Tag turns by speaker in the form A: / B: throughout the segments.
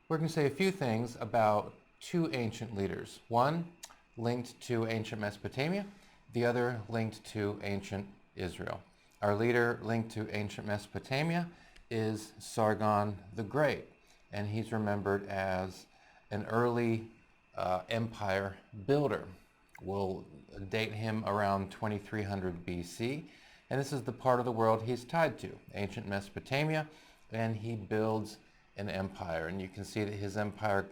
A: we're going to say a few things about two ancient leaders. One linked to ancient Mesopotamia, the other linked to ancient Israel. Our leader linked to ancient Mesopotamia is Sargon the Great, and he's remembered as an early empire builder. We'll date him around 2300 BC, and this is the part of the world he's tied to, ancient Mesopotamia, and he builds an empire. And you can see that his empire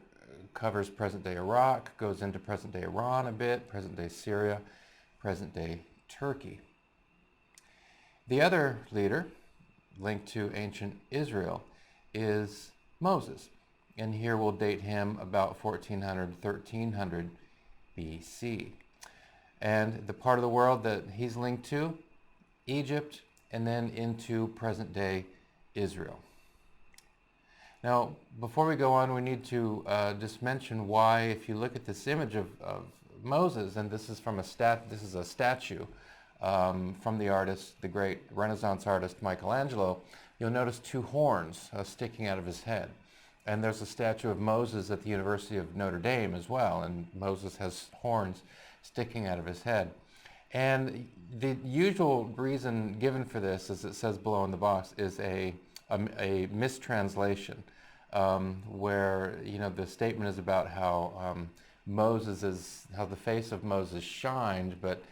A: covers present-day Iraq, goes into present-day Iran a bit, present-day Syria, present-day Turkey. The other leader linked to ancient Israel is Moses, and here we'll date him about 1400, 1300 BC. And the part of the world that he's linked to, Egypt, and then into present-day Israel. Now, before we go on, we need to just mention why, if you look at this image of Moses, and this is from a statue from the artist, the great Renaissance artist Michelangelo, you'll notice two horns sticking out of his head. And there's a statue of Moses at the University of Notre Dame as well, and Moses has horns sticking out of his head. And the usual reason given for this, as it says below in the box, is a mistranslation, where the statement is about how how the face of Moses shined, but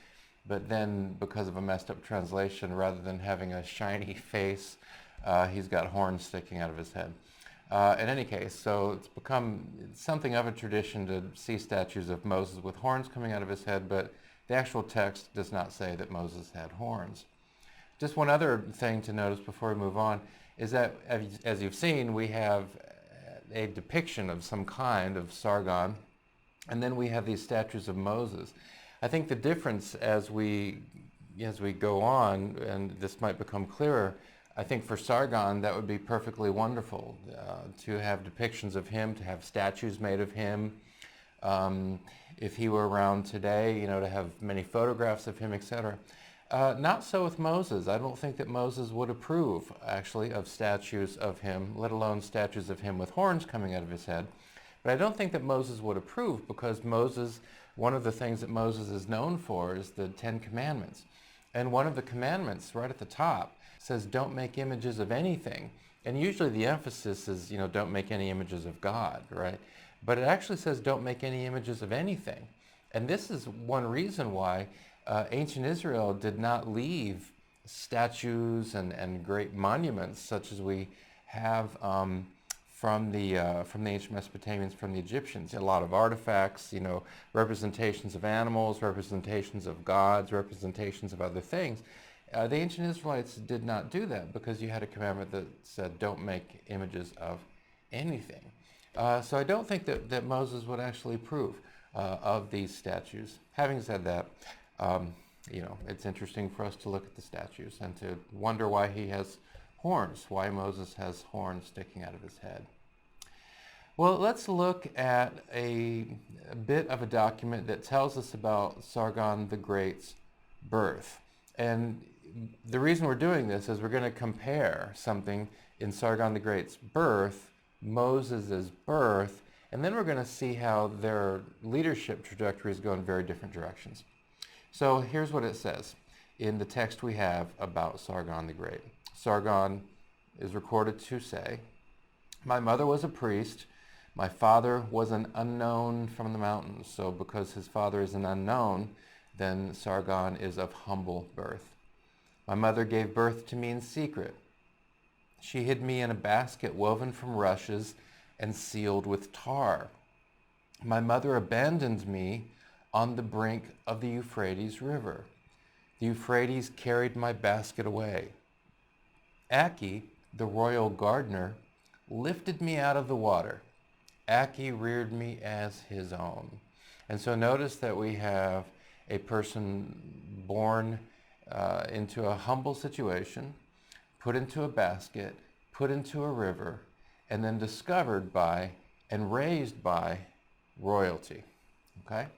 A: then because of a messed up translation, rather than having a shiny face, he's got horns sticking out of his head. In any case, so it's become something of a tradition to see statues of Moses with horns coming out of his head, but the actual text does not say that Moses had horns. Just one other thing to notice before we move on is that, as you've seen, we have a depiction of some kind of Sargon, and then we have these statues of Moses. I think the difference as we go on, and this might become clearer, I think for Sargon that would be perfectly wonderful to have depictions of him, to have statues made of him. If he were around today, to have many photographs of him, etc. Not so with Moses. I don't think that Moses would approve, actually, of statues of him, let alone statues of him with horns coming out of his head. But I don't think that Moses would approve, because one of the things that Moses is known for is the 10 Commandments. And one of the commandments, right at the top, says don't make images of anything. And usually the emphasis is, don't make any images of God, right? But it actually says don't make any images of anything. And this is one reason why ancient Israel did not leave statues and great monuments such as we have from the ancient Mesopotamians, from the Egyptians. A lot of artifacts, representations of animals, representations of gods, representations of other things. The ancient Israelites did not do that, because you had a commandment that said don't make images of anything. So I don't think that Moses would actually approve of these statues. Having said that, it's interesting for us to look at the statues and to wonder why he has horns, why Moses has horns sticking out of his head. Well, let's look at a bit of a document that tells us about Sargon the Great's birth. And the reason we're doing this is we're going to compare something in Sargon the Great's birth, Moses' birth, and then we're going to see how their leadership trajectories go in very different directions. So here's what it says in the text we have about Sargon the Great. Sargon is recorded to say, "My mother was a priest. My father was an unknown from the mountains." So because his father is an unknown, then Sargon is of humble birth. "My mother gave birth to me in secret. She hid me in a basket woven from rushes and sealed with tar. My mother abandoned me on the brink of the Euphrates River. The Euphrates carried my basket away. Aki, the royal gardener, lifted me out of the water. Aki reared me as his own." And so notice that we have a person born into a humble situation, put into a basket, put into a river, and then discovered by and raised by royalty. Okay?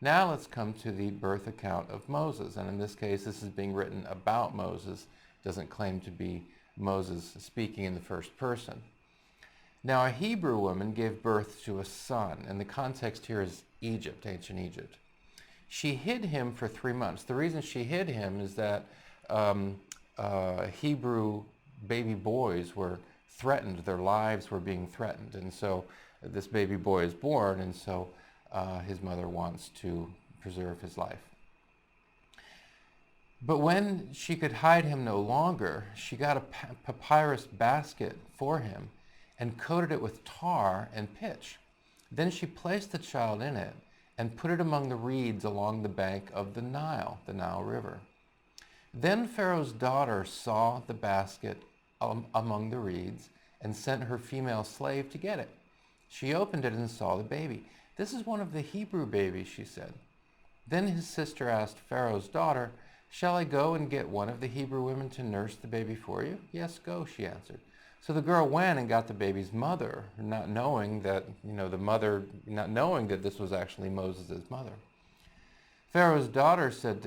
A: Now let's come to the birth account of Moses. And in this case, this is being written about Moses. It doesn't claim to be Moses speaking in the first person. Now a Hebrew woman gave birth to a son, and the context here is Egypt, ancient Egypt. She hid him for 3 months. The reason she hid him is that Hebrew baby boys were threatened. Their lives were being threatened. And so this baby boy is born, and so his mother wants to preserve his life. But when she could hide him no longer, she got a papyrus basket for him and coated it with tar and pitch. Then she placed the child in it and put it among the reeds along the bank of the Nile River. Then Pharaoh's daughter saw the basket among the reeds and sent her female slave to get it. She opened it and saw the baby. "This is one of the Hebrew babies," she said. Then his sister asked Pharaoh's daughter, "Shall I go and get one of the Hebrew women to nurse the baby for you?" "Yes, go," she answered. So the girl went and got the baby's mother, not knowing that this was actually Moses' mother. Pharaoh's daughter said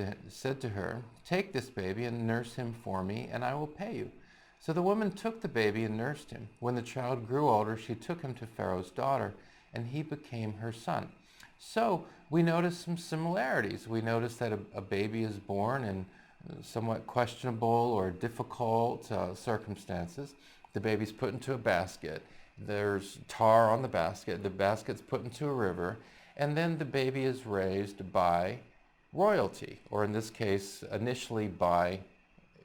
A: to her, "Take this baby and nurse him for me, and I will pay you." So the woman took the baby and nursed him. When the child grew older, she took him to Pharaoh's daughter, and he became her son. So we notice some similarities. We notice that a baby is born in somewhat questionable or difficult circumstances. The baby's put into a basket. There's tar on the basket. The basket's put into a river. And then the baby is raised by royalty, or in this case, initially by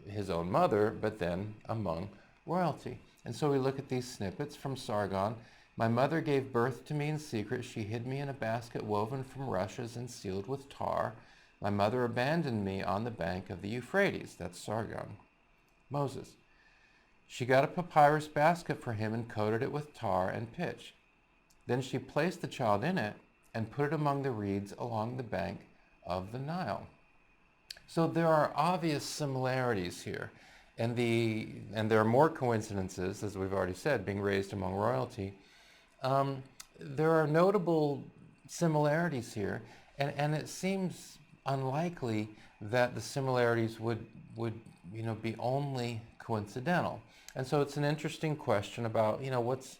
A: his own mother, but then among royalty. And so we look at these snippets from Sargon. "My mother gave birth to me in secret. She hid me in a basket woven from rushes and sealed with tar. My mother abandoned me on the bank of the Euphrates." That's Sargon. Moses. "She got a papyrus basket for him and coated it with tar and pitch. Then she placed the child in it and put it among the reeds along the bank of the Nile." So there are obvious similarities here. And there are more coincidences, as we've already said, being raised among royalty. There are notable similarities here, and it seems unlikely that the similarities would be only coincidental. And so it's an interesting question about what's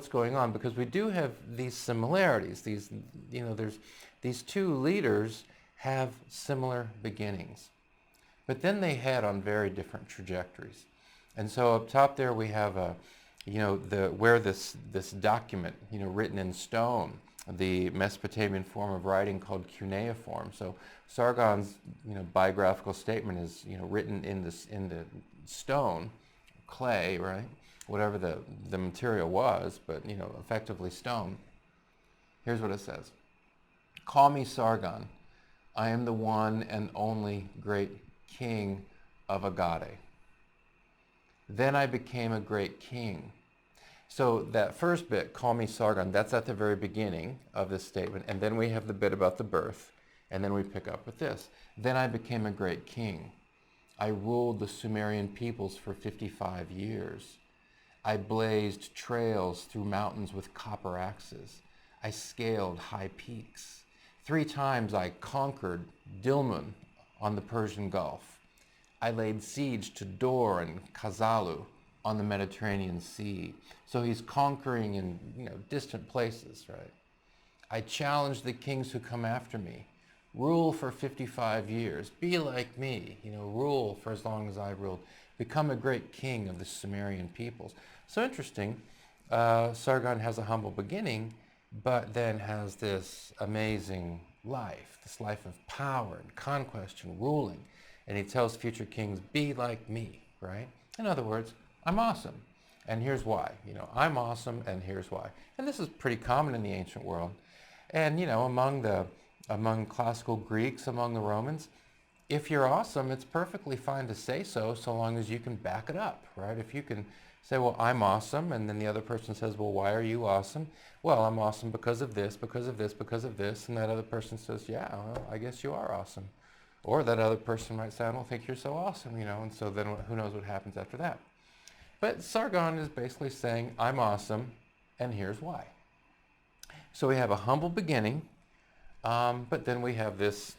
A: going on, because we do have these similarities. These two leaders have similar beginnings, but then they head on very different trajectories. And so up top there we have where this document, written in stone, the Mesopotamian form of writing called cuneiform. So Sargon's biographical statement is written in the stone, clay, right? Whatever the material was, but effectively stone. Here's what it says: "Call me Sargon. I am the one and only great king of Agade. Then I became a great king." So that first bit, "Call me Sargon," that's at the very beginning of this statement. And then we have the bit about the birth. And then we pick up with this: "Then I became a great king. I ruled the Sumerian peoples for 55 years. I blazed trails through mountains with copper axes. I scaled high peaks. 3 times I conquered Dilmun on the Persian Gulf. I laid siege to Dor and Kazalu on the Mediterranean Sea." So he's conquering in distant places, right? "I challenged the kings who come after me. Rule for 55 years. Be like me. Rule for as long as I ruled. Become a great king of the Sumerian peoples." So interesting. Sargon has a humble beginning, but then has this amazing life, this life of power and conquest and ruling. And he tells future kings, "Be like me," right? In other words, I'm awesome, and here's why. I'm awesome, and here's why. And this is pretty common in the ancient world. And among classical Greeks, among the Romans, if you're awesome, it's perfectly fine to say so long as you can back it up, right? If you can say, "Well, I'm awesome," and then the other person says, "Well, why are you awesome?" "Well, I'm awesome because of this, because of this, because of this," and that other person says, "Yeah, well, I guess you are awesome." Or that other person might say, "I don't think you're so awesome," and so then who knows what happens after that. But Sargon is basically saying, "I'm awesome, and here's why." So we have a humble beginning, but then we have this,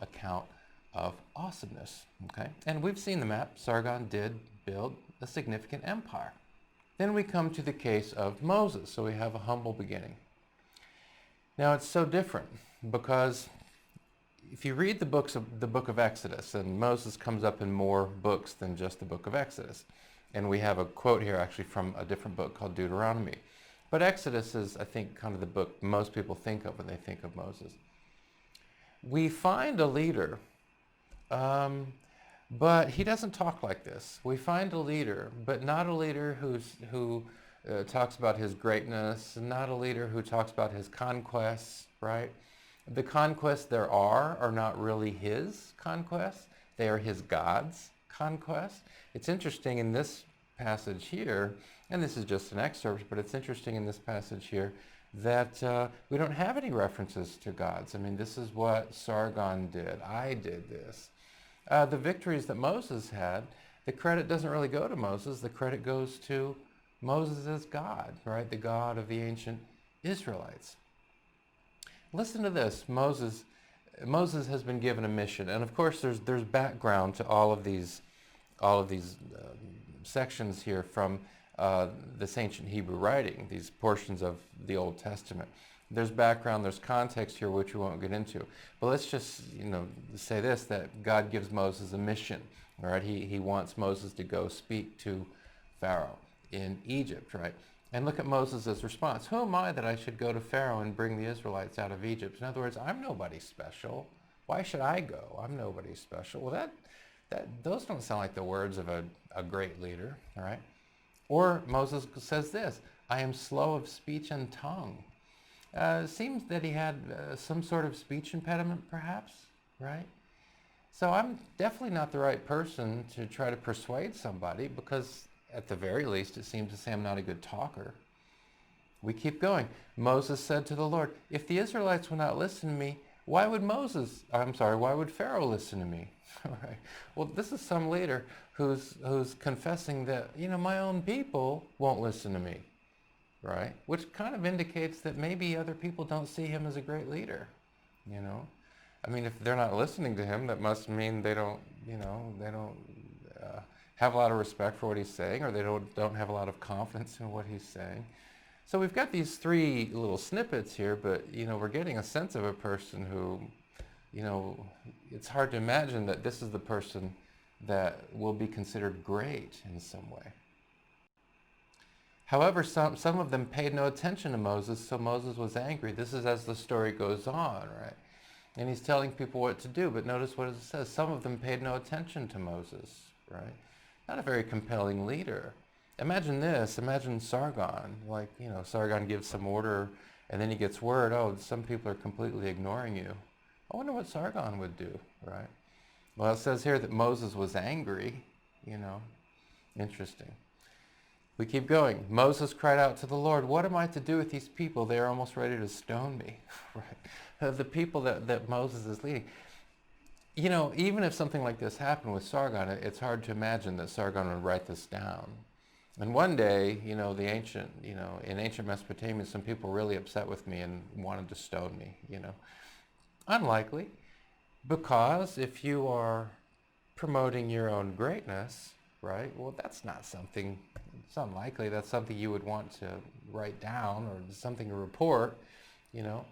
A: account of awesomeness, okay? And we've seen the map. Sargon did build a significant empire. Then we come to the case of Moses. So we have a humble beginning. Now it's so different because if you read the book of Exodus, and Moses comes up in more books than just the book of Exodus. And we have a quote here actually from a different book called Deuteronomy. But Exodus is, I think, kind of the book most people think of when they think of Moses. We find a leader, but he doesn't talk like this. We find a leader, but not a leader who talks about his greatness, not a leader who talks about his conquests, right? The conquests there are not really his conquests. They are his God's conquests. It's interesting in this passage here, and this is just an excerpt, but it's interesting in this passage here that we don't have any references to gods. I mean, this is what Sargon did. I did this. The victories that Moses had, the credit doesn't really go to Moses. The credit goes to Moses as God, right? The God of the ancient Israelites. Listen to this. Moses has been given a mission, and of course there's background to all of these sections here from this ancient Hebrew writing, these portions of the Old Testament. There's background, there's context here which we won't get into. But let's just say this, that God gives Moses a mission. All right, he wants Moses to go speak to Pharaoh in Egypt, right? And look at Moses' response. Who am I that I should go to Pharaoh and bring the Israelites out of Egypt? In other words, I'm nobody special. Why should I go? I'm nobody special. Well, those don't sound like the words of a great leader, all right? Or Moses says this, I am slow of speech and tongue. It seems that he had some sort of speech impediment, perhaps, right? So I'm definitely not the right person to try to persuade somebody because at the very least, it seems to say I'm not a good talker. We keep going. Moses said to the Lord, if the Israelites will not listen to me, why would Pharaoh listen to me? All right. Well, this is some leader who's confessing that, my own people won't listen to me, right? Which kind of indicates that maybe other people don't see him as a great leader, I mean, if they're not listening to him, that must mean they don't have a lot of respect for what he's saying, or they don't have a lot of confidence in what he's saying. So we've got these three little snippets here, but we're getting a sense of a person who, it's hard to imagine that this is the person that will be considered great in some way. However, some of them paid no attention to Moses, so Moses was angry. This is as the story goes on, right? And he's telling people what to do, but notice what it says. Some of them paid no attention to Moses, right? Not a very compelling leader. Imagine this. Imagine Sargon. Sargon gives some order, and then he gets word, some people are completely ignoring you. I wonder what Sargon would do, right? Well, it says here that Moses was angry, Interesting. We keep going. Moses cried out to the Lord, what am I to do with these people? They are almost ready to stone me, right? The people that Moses is leading. Even if something like this happened with Sargon, it's hard to imagine that Sargon would write this down. And one day, in ancient Mesopotamia, some people were really upset with me and wanted to stone me, Unlikely, because if you are promoting your own greatness, right, well, that's not something, it's unlikely that's something you would want to write down or something to report, You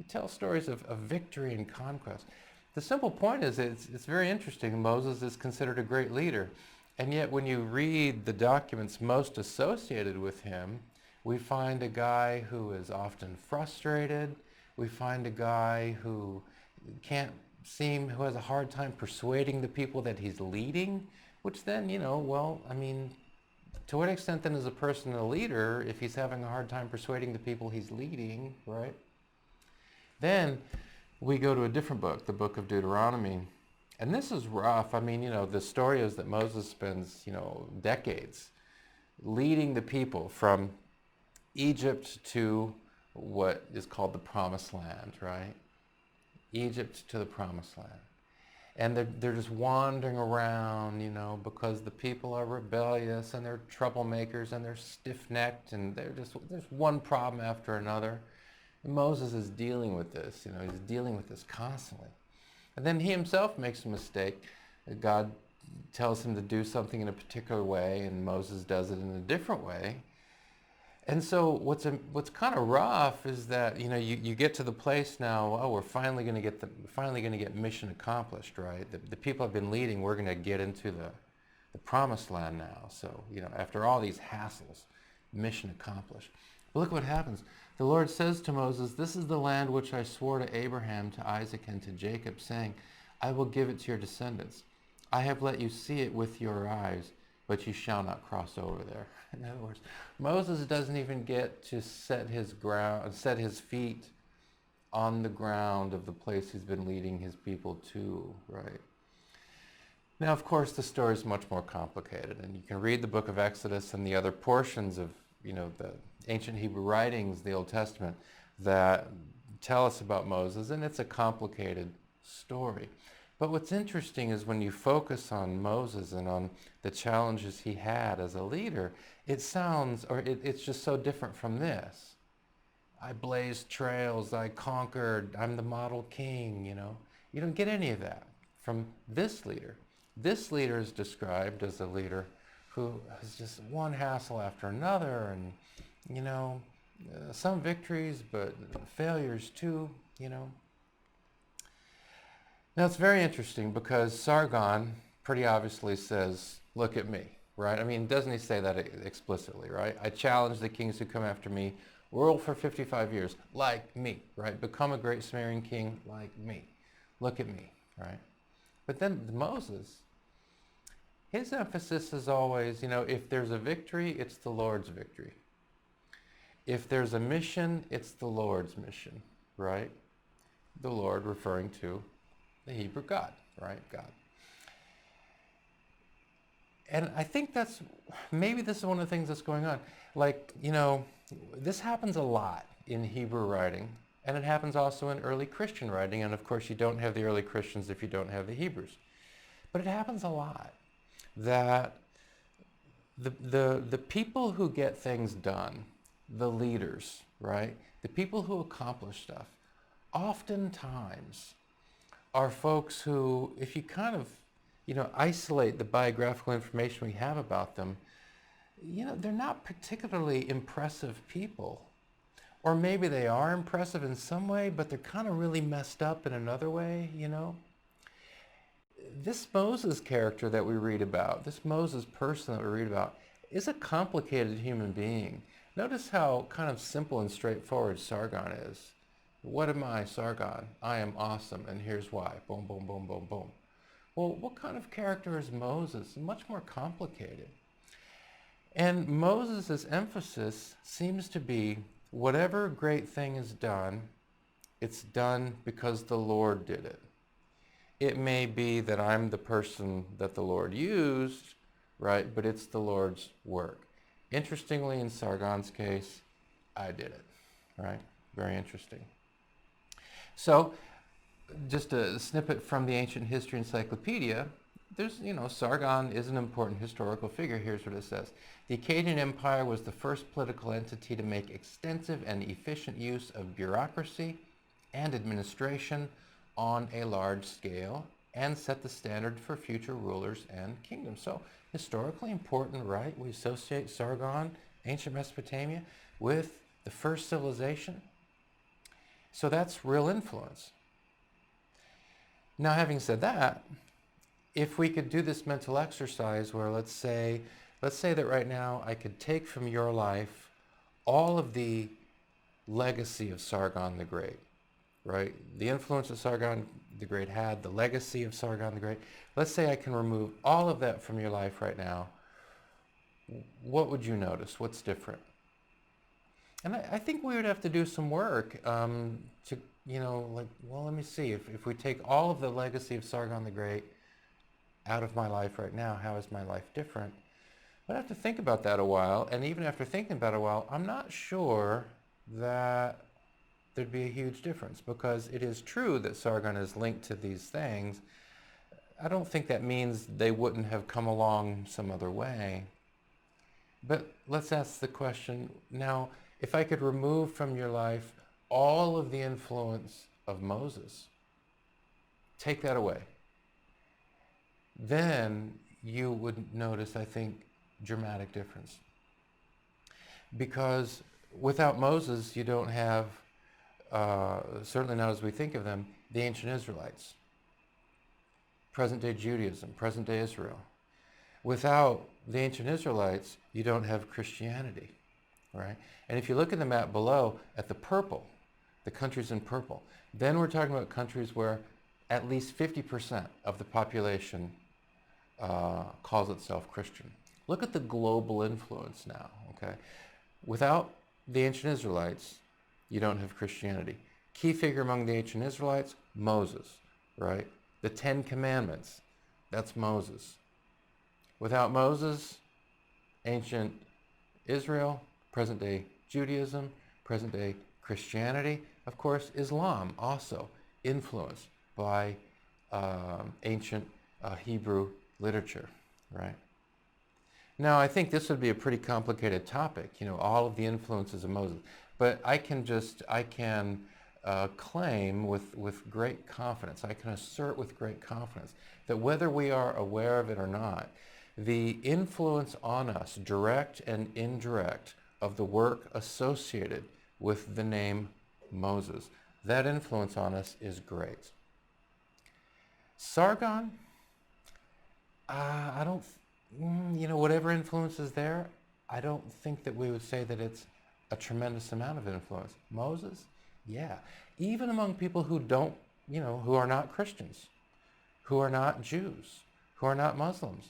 A: tell stories of victory and conquest. The simple point is it's very interesting. Moses is considered a great leader. And yet when you read the documents most associated with him, we find a guy who is often frustrated. We find a guy who who has a hard time persuading the people that he's leading, which then, to what extent then is a person a leader if he's having a hard time persuading the people he's leading, right? Then we go to a different book, the book of Deuteronomy. And this is rough. The story is that Moses spends, decades leading the people from Egypt to what is called the Promised Land, right? Egypt to the Promised Land. And they're just wandering around, because the people are rebellious and they're troublemakers and they're stiff-necked and there's one problem after another. And Moses is dealing with this, he's dealing with this constantly. And then he himself makes a mistake. God tells him to do something in a particular way, and Moses does it in a different way. And so what's kind of rough is that you get to the place now. Oh, we're finally going to get mission accomplished, right? The people I've been leading, we're going to get into the promised land now. So after all these hassles, mission accomplished. But look what happens. The Lord says to Moses, "This is the land which I swore to Abraham, to Isaac, and to Jacob, saying, I will give it to your descendants. I have let you see it with your eyes, but you shall not cross over there." In other words, Moses doesn't even get to set his feet on the ground of the place he's been leading his people to, right? Now, of course, the story is much more complicated, and you can read the book of Exodus and the other portions of, the ancient Hebrew writings, the Old Testament, that tell us about Moses, and it's a complicated story. But what's interesting is when you focus on Moses and on the challenges he had as a leader, it's just so different from this. I blazed trails, I conquered, I'm the model king, You don't get any of that from this leader. This leader is described as a leader who has just one hassle after another, and, some victories, but failures too, Now, it's very interesting because Sargon pretty obviously says, "Look at me," right? I mean, doesn't he say that explicitly, right? "I challenge the kings who come after me, rule for 55 years, like me," right? "Become a great Sumerian king like me. Look at me," right? But then Moses, his emphasis is always, if there's a victory, it's the Lord's victory. If there's a mission, it's the Lord's mission, right? The Lord referring to the Hebrew God, right? God. And I think maybe this is one of the things that's going on. Like, this happens a lot in Hebrew writing, and it happens also in early Christian writing, and of course you don't have the early Christians if you don't have the Hebrews. But it happens a lot that the people who get things done, the leaders, right? The people who accomplish stuff, oftentimes are folks who, if you kind of, isolate the biographical information we have about them, they're not particularly impressive people. Or maybe they are impressive in some way, but they're kind of really messed up in another way, This Moses character that we read about, this Moses person that we read about, is a complicated human being. Notice how kind of simple and straightforward Sargon is. What am I, Sargon? I am awesome, and here's why. Boom, boom, boom, boom, boom. Well, what kind of character is Moses? Much more complicated. And Moses' emphasis seems to be, whatever great thing is done, it's done because the Lord did it. It may be that I'm the person that the Lord used, right? But it's the Lord's work. Interestingly, in Sargon's case, I did it, right? Very interesting. So, just a snippet from the Ancient History Encyclopedia, there's, Sargon is an important historical figure. Here's what it says. The Akkadian Empire was the first political entity to make extensive and efficient use of bureaucracy and administration on a large scale and set the standard for future rulers and kingdoms. So, historically important, right? We associate Sargon, ancient Mesopotamia, with the first civilization. So that's real influence. Now, having said that, if we could do this mental exercise where let's say that right now I could take from your life all of the legacy of Sargon the Great, right? The influence that Sargon the Great had, the legacy of Sargon the Great. Let's say I can remove all of that from your life right now. What would you notice? What's different? And I think we would have to do some work to, let me see. If we take all of the legacy of Sargon the Great out of my life right now, how is my life different? I'd have to think about that a while. And even after thinking about it a while, I'm not sure that there'd be a huge difference, because it is true that Sargon is linked to these things. I don't think that means they wouldn't have come along some other way. But let's ask the question now, if I could remove from your life all of the influence of Moses, take that away, then you would notice, I think, dramatic difference. Because without Moses, you don't have, certainly not as we think of them, the ancient Israelites, present-day Judaism, present-day Israel. Without the ancient Israelites, you don't have Christianity, right? And if you look at the map below, at the purple, the countries in purple, then we're talking about countries where at least 50% of the population calls itself Christian. Look at the global influence now, okay? Without the ancient Israelites, you don't have Christianity. Key figure among the ancient Israelites, Moses, right? The Ten Commandments, that's Moses. Without Moses, ancient Israel, present-day Judaism, present-day Christianity, of course, Islam also influenced by ancient Hebrew literature, right? Now, I think this would be a pretty complicated topic, all of the influences of Moses. But I can claim with great confidence, I can assert with great confidence that whether we are aware of it or not, the influence on us, direct and indirect, of the work associated with the name Moses, that influence on us is great. Sargon, I don't, whatever influence is there, I don't think that we would say that it's a tremendous amount of influence. Moses, yeah. Even among people who don't, who are not Christians, who are not Jews, who are not Muslims.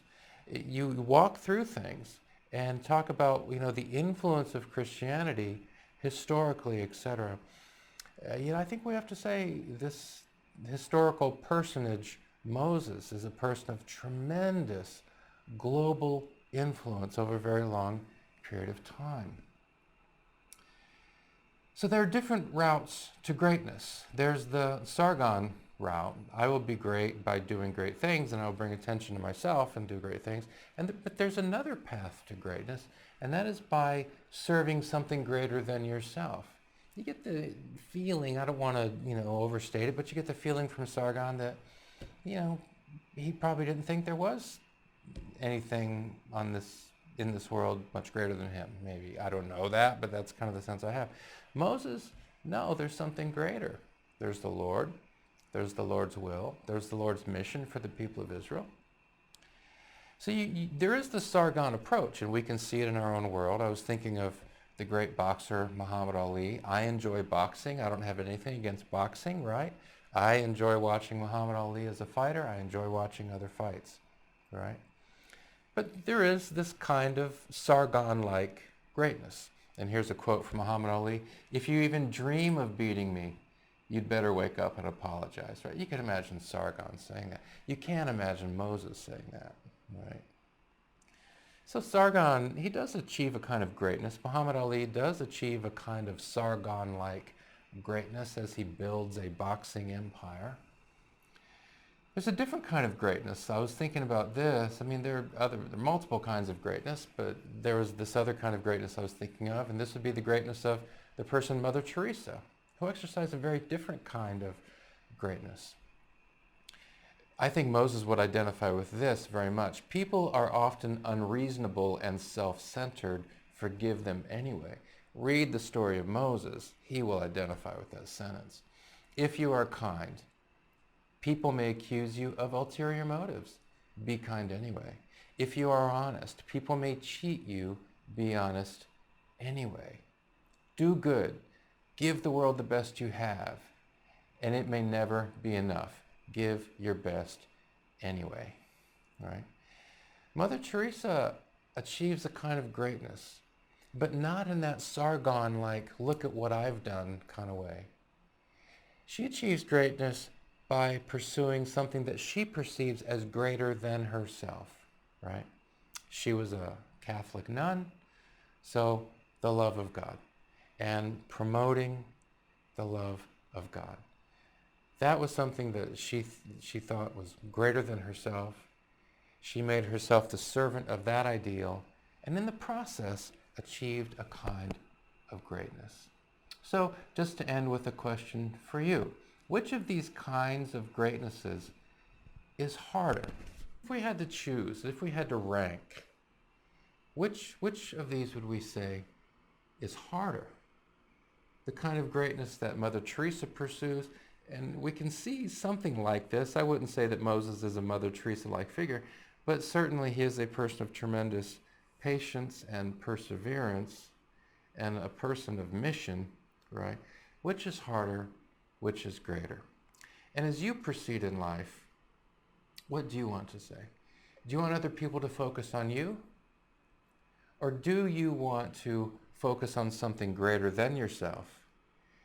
A: You walk through things and talk about, the influence of Christianity historically, etc. I think we have to say this historical personage, Moses, is a person of tremendous global influence over a very long period of time. So there are different routes to greatness. There's the Sargon route. I will be great by doing great things, and I'll bring attention to myself and do great things. But there's another path to greatness, and that is by serving something greater than yourself. You get the feeling, I don't want to, overstate it, but you get the feeling from Sargon that, he probably didn't think there was anything in this world much greater than him. Maybe, I don't know that, but that's kind of the sense I have. Moses, no, there's something greater. There's the Lord. There's the Lord's will. There's the Lord's mission for the people of Israel. So there is the Sargon approach, and we can see it in our own world. I was thinking of the great boxer Muhammad Ali. I enjoy boxing. I don't have anything against boxing, right? I enjoy watching Muhammad Ali as a fighter. I enjoy watching other fights, right? But there is this kind of Sargon-like greatness. And here's a quote from Muhammad Ali: "If you even dream of beating me, you'd better wake up and apologize," right? You can imagine Sargon saying that. You can't imagine Moses saying that, right? So Sargon, he does achieve a kind of greatness. Muhammad Ali does achieve a kind of Sargon-like greatness as he builds a boxing empire. There's a different kind of greatness. I was thinking about this. I mean, there are multiple kinds of greatness, but there was this other kind of greatness I was thinking of, and this would be the greatness of the person Mother Teresa, who exercised a very different kind of greatness. I think Moses would identify with this very much. People are often unreasonable and self-centered. Forgive them anyway. Read the story of Moses. He will identify with that sentence. If you are kind, people may accuse you of ulterior motives. Be kind anyway. If you are honest, people may cheat you. Be honest anyway. Do good. Give the world the best you have, and it may never be enough. Give your best anyway, right? Mother Teresa achieves a kind of greatness, but not in that Sargon-like, look at what I've done kind of way. She achieves greatness by pursuing something that she perceives as greater than herself, right? She was a Catholic nun, so the love of God, and promoting the love of God. That was something that she thought was greater than herself. She made herself the servant of that ideal, and in the process achieved a kind of greatness. So just to end with a question for you. Which of these kinds of greatnesses is harder if we had to choose, if we had to rank, which of these would we say is harder? The kind of greatness that Mother Teresa pursues, and we can see something like this. I wouldn't say that Moses is a Mother Teresa-like figure, but certainly he is a person of tremendous patience and perseverance and a person of mission, right? Which is harder? Which is greater? And as you proceed in life, what do you want to say? Do you want other people to focus on you? Or do you want to focus on something greater than yourself?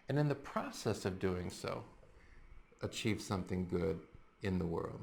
A: And in the process of doing so, achieve something good in the world?